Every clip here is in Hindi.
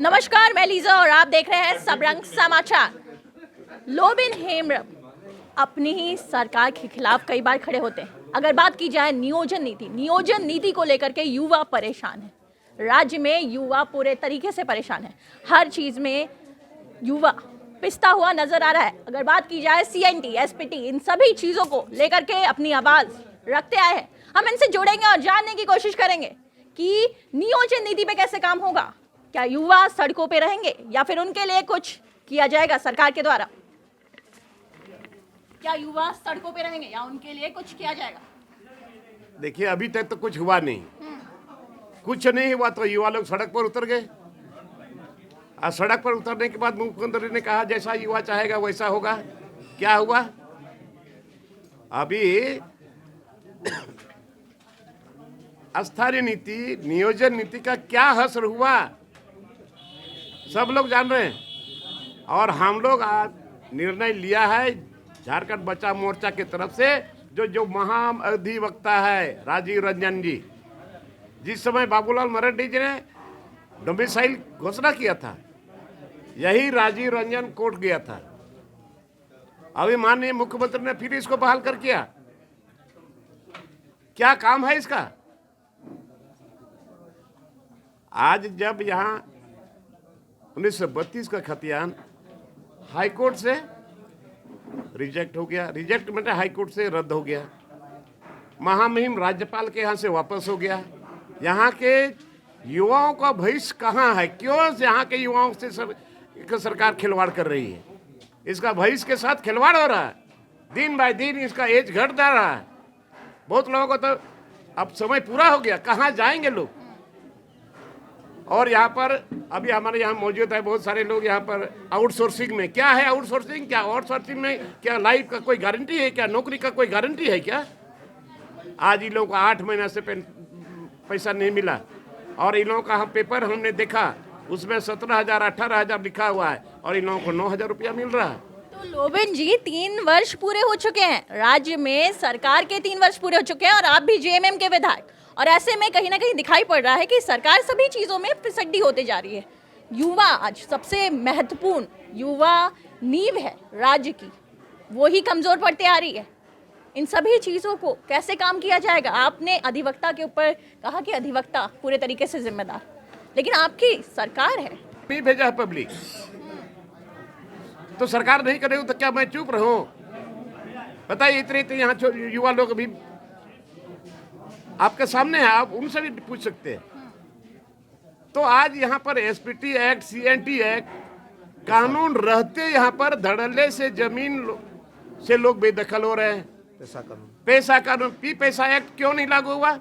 नमस्कार, मैं लीजा और आप देख रहे हैं सबरंग समाचार। लोबिन हेम्ब्रम अपनी ही सरकार के खिलाफ कई बार खड़े होते हैं। अगर बात की जाए नियोजन नीति को लेकर के युवा परेशान है। राज्य में युवा पूरे तरीके से परेशान है। हर चीज में युवा पिसता हुआ नजर आ रहा है। अगर बात की जाए सीएनटी, एसपीटी, इन सभी चीजों को लेकर के अपनी आवाज रखते आए हैं। हम इनसे जुड़ेंगे और जानने की कोशिश करेंगे कि नियोजन नीति पे कैसे काम होगा। क्या युवा सड़कों पे रहेंगे या फिर उनके लिए कुछ किया जाएगा सरकार के द्वारा? क्या युवा सड़कों पे रहेंगे या उनके लिए कुछ किया जाएगा? देखिए, अभी तक तो कुछ हुआ नहीं। कुछ नहीं हुआ तो युवा लोग सड़क पर उतर गए। और सड़क पर उतरने के बाद मुख्यमंत्री ने कहा जैसा युवा चाहेगा वैसा होगा। क्या हुआ? अभी स्थानीय नीति, नियोजन नीति का क्या असर हुआ सब लोग जान रहे हैं। और हम लोग आज निर्णय लिया है झारखंड बचाओ मोर्चा की तरफ से, जो महाअधिवक्ता है राजीव रंजन जी, जिस समय बाबूलाल मरांडी जी ने डोमिसाइल घोषणा किया था, यही राजीव रंजन कोर्ट गया था। अभी माननीय मुख्यमंत्री ने फिर इसको बहाल कर किया। क्या काम है इसका? आज जब यहाँ 1932 का खतियान हाईकोर्ट से रिजेक्ट हो गया, रिजेक्ट मतलब हाईकोर्ट से रद्द हो गया, महामहिम राज्यपाल के यहाँ से वापस हो गया, यहाँ के युवाओं का भविष्य कहाँ है? क्यों यहाँ के युवाओं से सरकार खिलवाड़ कर रही है? इसका भविष्य के साथ खिलवाड़ हो रहा है। दिन बाय दिन इसका एज घट जा रहा है। बहुत लोगों को तो अब समय पूरा हो गया, कहाँ जाएंगे लोग? और यहाँ पर अभी हमारे यहाँ मौजूद है बहुत सारे लोग यहाँ पर आउटसोर्सिंग में। क्या है आउटसोर्सिंग? क्या आउटसोर्सिंग में क्या लाइफ का कोई गारंटी है? क्या नौकरी का कोई गारंटी है? क्या आज इन लोगों को 8 महीना से पैसा नहीं मिला। और इन लोगों का पेपर हमने देखा, उसमें 17,000 18,000 लिखा हुआ है और इन लोगों को 9,000 रुपया मिल रहा है। तो लोबिन जी, 3 वर्ष पूरे हो चुके हैं, राज्य में सरकार के 3 वर्ष पूरे हो चुके हैं और आप भी जेएमएम के विधायक, और ऐसे में कहीं ना कहीं दिखाई पड़ रहा है कि सरकार सभी चीजों में फिसड्डी होते जा रही है। युवा आज सबसे महत्वपूर्ण युवा नींव है राज्य की, वो ही कमजोर पड़ती आ रही है। इन सभी चीजों को कैसे काम किया जाएगा? आपने अधिवक्ता के ऊपर कहा कि अधिवक्ता पूरे तरीके से जिम्मेदार, लेकिन आपकी सरकार है। नहीं भेजा है पब्लिक, तो सरकार नहीं करेगी तो क्या मैं चुप रहूं? बताइए, इतने यहाँ युवा लोग अभी आपके सामने है, आप उनसे भी पूछ सकते हैं। तो आज यहाँ पर एसपीटी एक्ट, सीएनटी एक्ट कानून रहते यहाँ पर धड़ल्ले से जमीन से लोग बेदखल हो रहे हैं। पैसा कानून पैसा एक्ट क्यों नहीं लागू हुआ?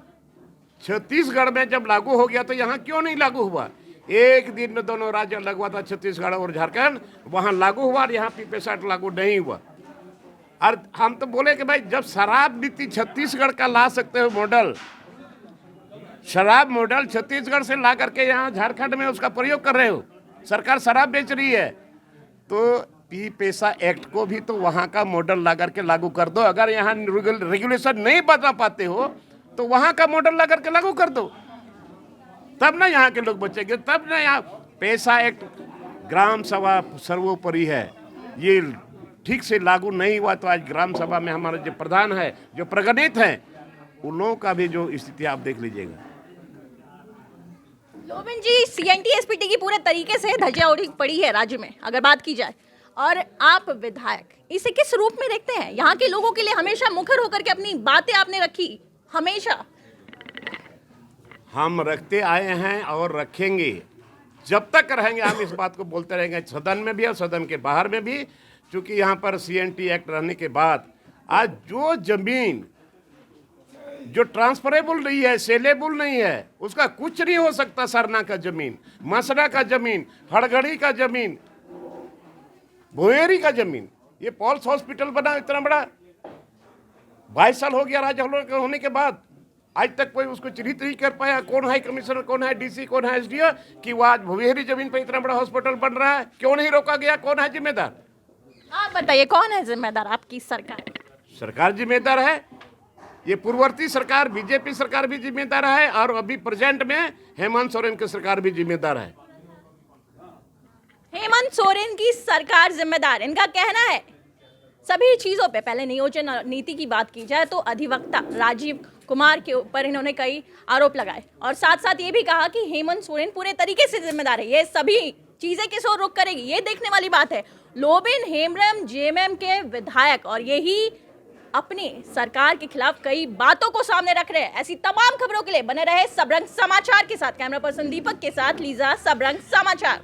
छत्तीसगढ़ में जब लागू हो गया तो यहाँ क्यों नहीं लागू हुआ? एक दिन में दोनों राज्य लगवा था, छत्तीसगढ़ और झारखंड, वहां लागू हुआ और यहाँ पैसा एक्ट लागू नहीं हुआ। और हम तो बोले कि भाई जब शराब नीति छत्तीसगढ़ का ला सकते हो मॉडल, शराब मॉडल छत्तीसगढ़ से ला करके यहाँ झारखंड में उसका प्रयोग कर रहे हो, सरकार शराब बेच रही है, तो पैसा एक्ट को भी तो वहाँ का मॉडल ला करके लागू कर दो। अगर यहाँ रेगुलेशन नहीं बता पाते हो तो वहाँ का मॉडल ला करके लागू कर दो, तब ना यहाँ के लोग बचेंगे, तब ना यहाँ पैसा एक्ट ग्राम सभा सर्वोपरि है, ये ठीक से लागू नहीं हुआ तो आज ग्राम सभा में हमारे जो प्रधान है, जो प्रगणित हैं, उन लोगों का भी जो स्थिति आप देख लीजिएगा। लोबिन जी, सीएनटी एसपीटी की पूरे तरीके से धज्जियां उड़ी पड़ी है राज्य में अगर बात की जाए, और आप विधायक इसे किस रूप में देखते हैं? यहाँ के लोगों के लिए हमेशा मुखर होकर के अपनी बातें आपने रखी, हमेशा हम रखते आए हैं और रखेंगे, जब तक रहेंगे हम इस बात को बोलते रहेंगे, सदन में भी और सदन के बाहर में भी। क्योंकि यहाँ पर सीएनटी एक्ट रहने के बाद आज जो जमीन जो ट्रांसफरेबल नहीं है, सेलेबल नहीं है, उसका कुछ नहीं हो सकता। सरना का जमीन, मसरा का जमीन, हड़गड़ी का जमीन, भुएरी का जमीन, ये पॉल्स हॉस्पिटल बना इतना बड़ा, 22 साल हो गया राज्य होने के बाद, आज तक कोई उसको चिन्हित नहीं कर पाया। कौन है कमिश्नर, कौन है डीसी, कौन है एसडीओ कि वो आज भुएरी जमीन पर इतना बड़ा हॉस्पिटल बन रहा है? क्यों नहीं रोका गया? कौन है जिम्मेदार? आप बताइए, कौन है जिम्मेदार? आपकी सरकार। सरकार जिम्मेदार है। ये पूर्ववर्ती सरकार बीजेपी सरकार भी जिम्मेदार है और अभी प्रेजेंट में हेमंत सोरेन की सरकार भी जिम्मेदार है। हेमंत सोरेन की सरकार जिम्मेदार, इनका कहना है सभी चीजों पे। पहले नियोजन नीति की बात की जाए तो अधिवक्ता राजीव कुमार के ऊपर इन्होंने कई आरोप लगाए और साथ साथ ये भी कहा कि हेमंत सोरेन पूरे तरीके से जिम्मेदार है, ये सभी चीजें किस ओर रुख करेगी ये देखने वाली बात है। लोबिन हेम्ब्रम जेएमएम के विधायक और यही अपनी सरकार के खिलाफ कई बातों को सामने रख रहे हैं। ऐसी तमाम खबरों के लिए बने रहे सबरंग समाचार के साथ। कैमरा पर्सन दीपक के साथ लीजा, सबरंग समाचार।